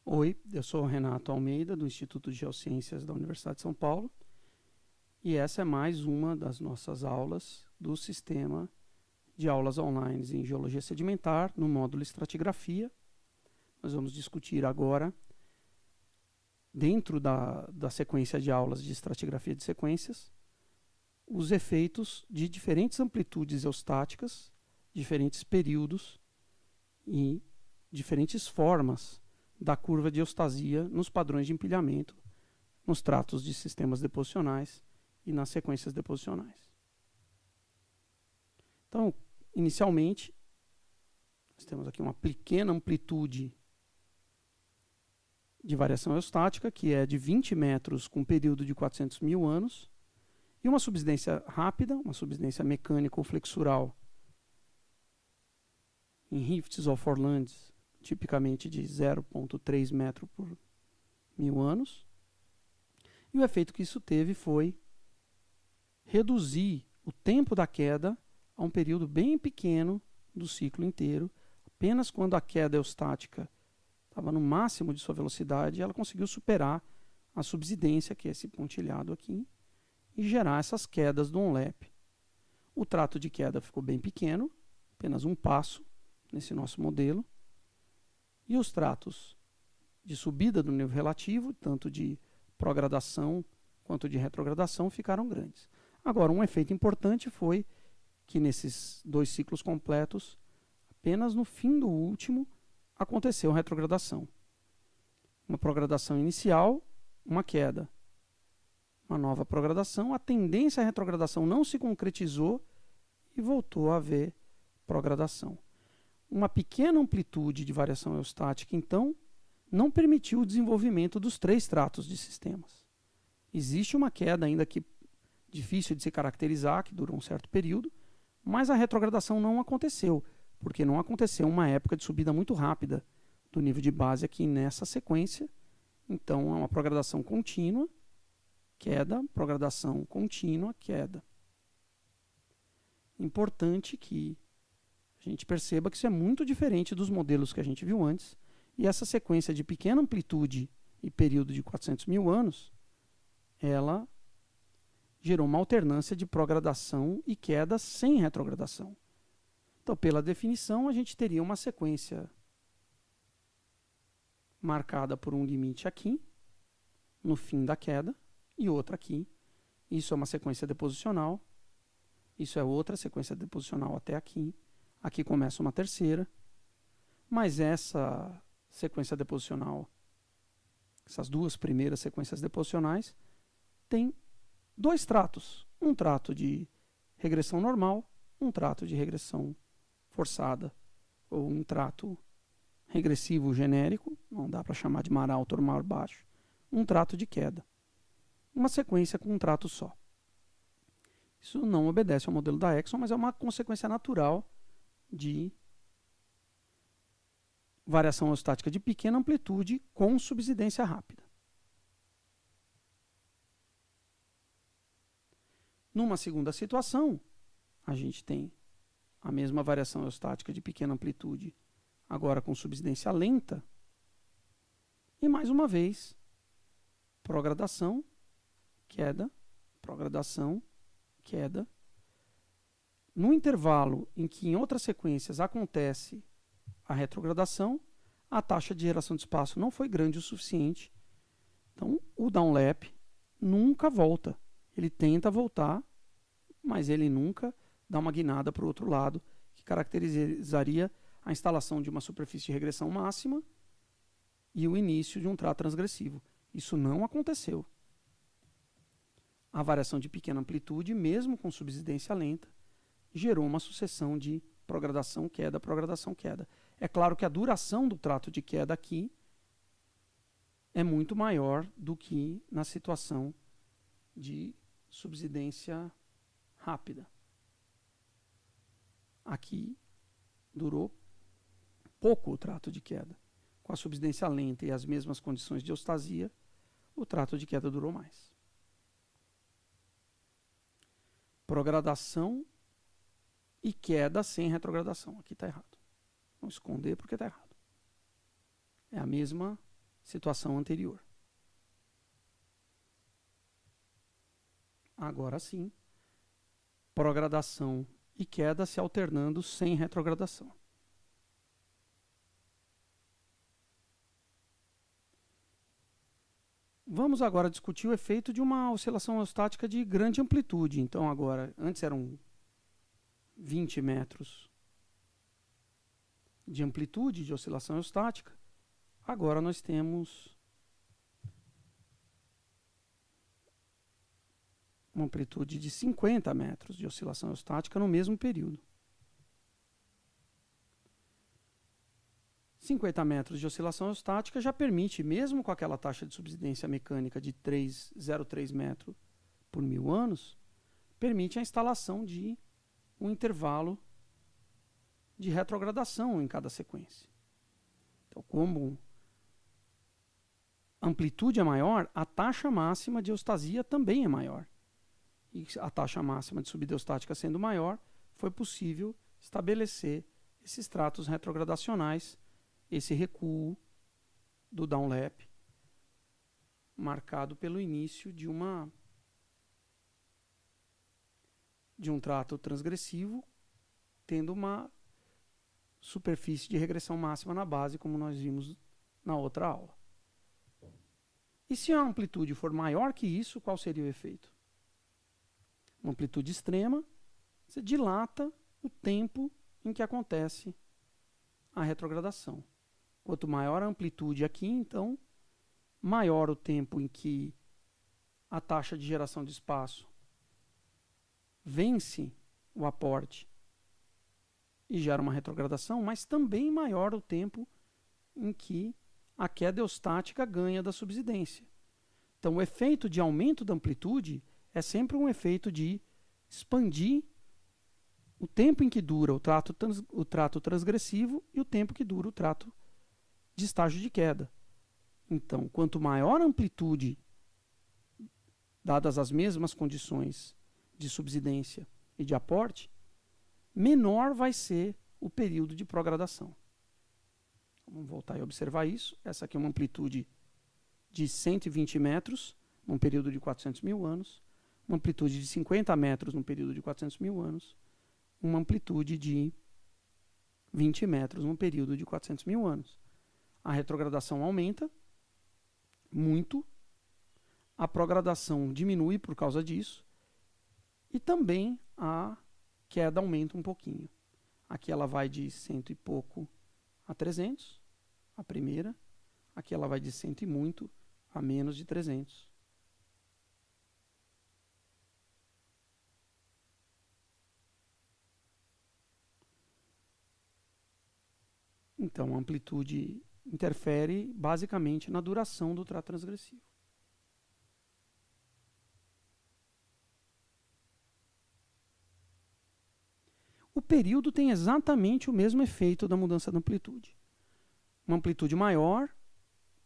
Oi, eu sou o Renato Almeida, do Instituto de Geociências da Universidade de São Paulo, e essa é mais uma das nossas aulas do sistema de aulas online em Geologia Sedimentar, no módulo Estratigrafia. Nós vamos discutir agora, dentro da sequência de aulas de Estratigrafia de Sequências, os efeitos de diferentes amplitudes eustáticas, diferentes períodos e diferentes formas da curva de eustasia nos padrões de empilhamento, nos tratos de sistemas deposicionais e nas sequências deposicionais. Então, inicialmente, nós temos aqui uma pequena amplitude de variação eustática, que é de 20 metros com período de 400 mil anos, e uma subsidência rápida, uma subsidência mecânica ou flexural em rifts ou forlands, tipicamente de 0,3 metro por mil anos. E o efeito que isso teve foi reduzir o tempo da queda a um período bem pequeno do ciclo inteiro. Apenas quando a queda eustática estava no máximo de sua velocidade, ela conseguiu superar a subsidência, que é esse pontilhado aqui, e gerar essas quedas do onlap. O trato de queda ficou bem pequeno, apenas um passo nesse nosso modelo. E os tratos de subida do nível relativo, tanto de progradação quanto de retrogradação, ficaram grandes. Agora, um efeito importante foi que nesses dois ciclos completos, apenas no fim do último, aconteceu retrogradação. Uma progradação inicial, uma queda. Uma nova progradação, a tendência à retrogradação não se concretizou e voltou a haver progradação. Uma pequena amplitude de variação eustática, então, não permitiu o desenvolvimento dos três tratos de sistemas. Existe uma queda ainda que difícil de se caracterizar, que durou um certo período, mas a retrogradação não aconteceu, porque não aconteceu uma época de subida muito rápida do nível de base aqui nessa sequência. Então, é uma progradação contínua, queda, progradação contínua, queda. Importante que a gente perceba que isso é muito diferente dos modelos que a gente viu antes, e essa sequência de pequena amplitude e período de 400 mil anos, ela gerou uma alternância de progradação e queda sem retrogradação. Então, pela definição, a gente teria uma sequência marcada por um limite aqui, no fim da queda, e outra aqui. Isso é uma sequência deposicional, isso é outra sequência deposicional até aqui. Aqui começa uma terceira, mas essa sequência deposicional, essas duas primeiras sequências deposicionais, tem dois tratos. Um trato de regressão normal, um trato de regressão forçada, ou um trato regressivo genérico, não dá para chamar de mar alto ou mar baixo, um trato de queda. Uma sequência com um trato só. Isso não obedece ao modelo da Exxon, mas é uma consequência natural de variação eustática de pequena amplitude com subsidência rápida. Numa segunda situação, a gente tem a mesma variação eustática de pequena amplitude, agora com subsidência lenta, e mais uma vez, progradação, queda, progradação, queda. No intervalo em que em outras sequências acontece a retrogradação, a taxa de geração de espaço não foi grande o suficiente. Então, o downlap nunca volta. Ele tenta voltar, mas ele nunca dá uma guinada para o outro lado, que caracterizaria a instalação de uma superfície de regressão máxima e o início de um trato transgressivo. Isso não aconteceu. A variação de pequena amplitude, mesmo com subsidência lenta, gerou uma sucessão de progradação, queda, progradação, queda. É claro que a duração do trato de queda aqui é muito maior do que na situação de subsidência rápida. Aqui durou pouco o trato de queda. Com a subsidência lenta e as mesmas condições de eustasia, o trato de queda durou mais. Progradação e queda sem retrogradação. Aqui está errado. Vamos esconder porque está errado. É a mesma situação anterior. Agora sim, progradação e queda se alternando sem retrogradação. Vamos agora discutir o efeito de uma oscilação estática de grande amplitude. Então agora, antes eram 20 metros de amplitude de oscilação estática, agora nós temos uma amplitude de 50 metros de oscilação estática no mesmo período. 50 metros de oscilação estática já permite, mesmo com aquela taxa de subsidência mecânica de 0,3 metro por 1000 anos, permite a instalação de um intervalo de retrogradação em cada sequência. Então, como a amplitude é maior, a taxa máxima de eustasia também é maior. E a taxa máxima de subida eustática sendo maior, foi possível estabelecer esses tratos retrogradacionais, esse recuo do downlap, marcado pelo início de um trato transgressivo, tendo uma superfície de regressão máxima na base, como nós vimos na outra aula. E se a amplitude for maior que isso, qual seria o efeito? Uma amplitude extrema, você dilata o tempo em que acontece a retrogradação. Quanto maior a amplitude aqui, então, maior o tempo em que a taxa de geração de espaço vence o aporte e gera uma retrogradação, mas também maior o tempo em que a queda eustática ganha da subsidência. Então, o efeito de aumento da amplitude é sempre um efeito de expandir o tempo em que dura o trato transgressivo e o tempo que dura o trato de estágio de queda. Então, quanto maior a amplitude, dadas as mesmas condições de subsidência e de aporte, menor vai ser o período de progradação. Vamos voltar e observar isso. Essa aqui é uma amplitude de 120 metros, num período de 400 mil anos, uma amplitude de 50 metros num período de 400 mil anos, uma amplitude de 20 metros num período de 400 mil anos. A retrogradação aumenta muito, a progradação diminui por causa disso, e também a queda aumenta um pouquinho. Aqui ela vai de 100 e pouco a 300, a primeira. Aqui ela vai de 100 e muito a menos de 300. Então, a amplitude interfere basicamente na duração do trato transgressivo. O período tem exatamente o mesmo efeito da mudança da amplitude. Uma amplitude maior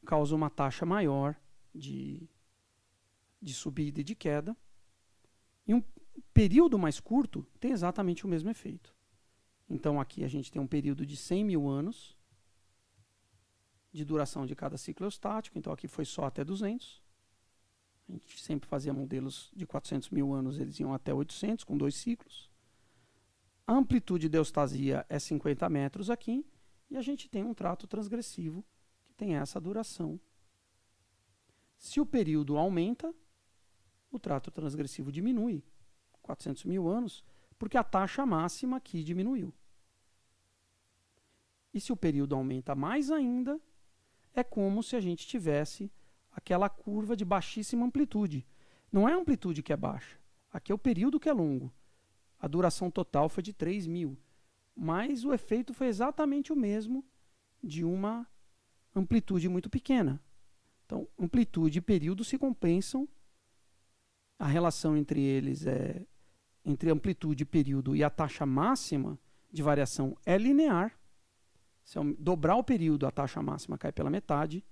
causa uma taxa maior de subida e de queda. E um período mais curto tem exatamente o mesmo efeito. Então aqui a gente tem um período de 100 mil anos de duração de cada ciclo eustático. Então aqui foi só até 200. A gente sempre fazia modelos de 400 mil anos, eles iam até 800 com 2 ciclos. A amplitude de eustasia é 50 metros aqui, e a gente tem um trato transgressivo que tem essa duração. Se o período aumenta, o trato transgressivo diminui, 400 mil anos, porque a taxa máxima aqui diminuiu. E se o período aumenta mais ainda, é como se a gente tivesse aquela curva de baixíssima amplitude. Não é a amplitude que é baixa, aqui é o período que é longo. A duração total foi de 3.000, mas o efeito foi exatamente o mesmo de uma amplitude muito pequena. Então, amplitude e período se compensam. A relação entre eles entre amplitude, período e a taxa máxima de variação é linear. Se eu dobrar o período, a taxa máxima cai pela metade.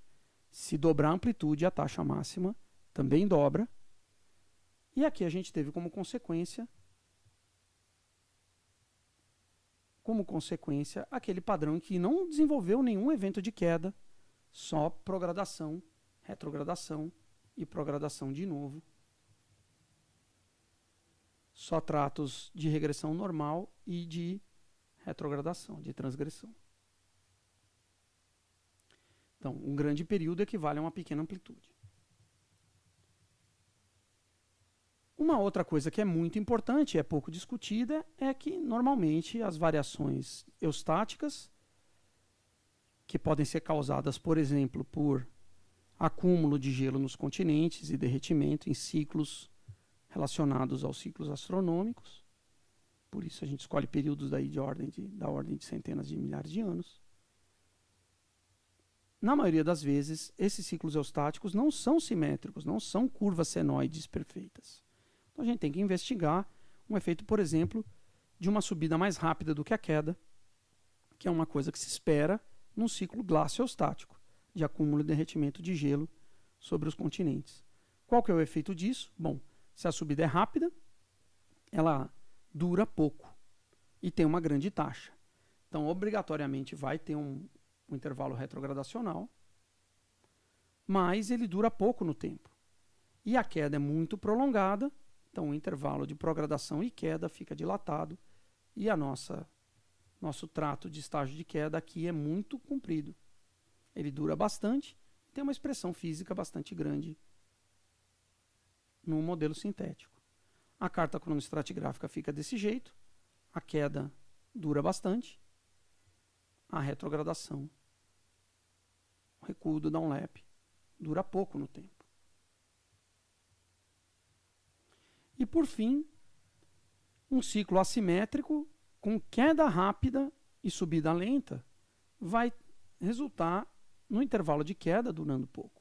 Se dobrar a amplitude, a taxa máxima também dobra. E aqui a gente teve como consequência aquele padrão em que não desenvolveu nenhum evento de queda só progradação, retrogradação e progradação de novo. Só tratos de regressão normal e de retrogradação, de transgressão. Então, um grande período equivale a uma pequena amplitude. Uma outra coisa que é muito importante e é pouco discutida é que, normalmente, as variações eustáticas, que podem ser causadas, por exemplo, por acúmulo de gelo nos continentes e derretimento em ciclos relacionados aos ciclos astronômicos, por isso a gente escolhe períodos daí da ordem de centenas de milhares de anos. Na maioria das vezes, esses ciclos eustáticos não são simétricos, não são curvas senoides perfeitas. Então a gente tem que investigar um efeito, por exemplo, de uma subida mais rápida do que a queda, que é uma coisa que se espera num ciclo glacioestático, de acúmulo e derretimento de gelo sobre os continentes. Qual que é o efeito disso? Bom, se a subida é rápida, ela dura pouco e tem uma grande taxa. Então, obrigatoriamente, vai ter um intervalo retrogradacional, mas ele dura pouco no tempo. E a queda é muito prolongada, então o intervalo de progradação e queda fica dilatado e nosso trato de estágio de queda aqui é muito comprido. Ele dura bastante e tem uma expressão física bastante grande no modelo sintético. A carta cronoestratigráfica fica desse jeito, a queda dura bastante, a retrogradação, o recuo do downlap, dura pouco no tempo. E por fim, um ciclo assimétrico com queda rápida e subida lenta vai resultar no intervalo de queda durando pouco.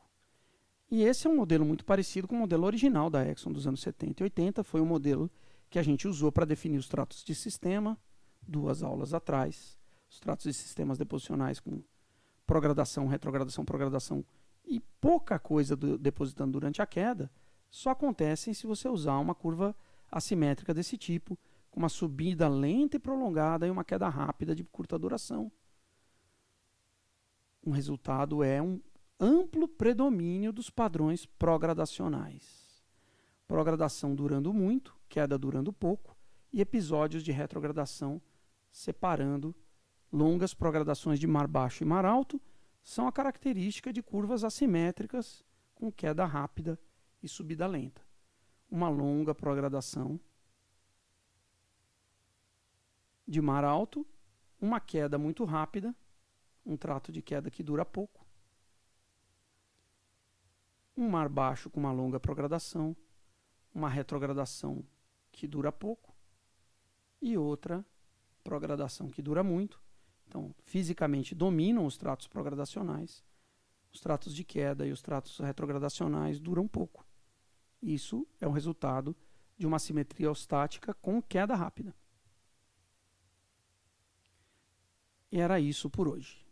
E esse é um modelo muito parecido com o modelo original da Exxon dos anos 70 e 80. Foi um modelo que a gente usou para definir os tratos de sistema 2 aulas atrás. Os tratos de sistemas deposicionais com progradação, retrogradação, progradação e pouca coisa depositando durante a queda só acontecem se você usar uma curva assimétrica desse tipo, com uma subida lenta e prolongada e uma queda rápida de curta duração. O resultado é um amplo predomínio dos padrões progradacionais. Progradação durando muito, queda durando pouco, e episódios de retrogradação separando. Longas progradações de mar baixo e mar alto são a característica de curvas assimétricas com queda rápida e subida lenta. Uma longa progradação de mar alto, uma queda muito rápida, um trato de queda que dura pouco. Um mar baixo com uma longa progradação, uma retrogradação que dura pouco e outra progradação que dura muito. Então, fisicamente dominam os tratos progradacionais. Os tratos de queda e os tratos retrogradacionais duram pouco. Isso é o resultado de uma simetria eustática com queda rápida. E era isso por hoje.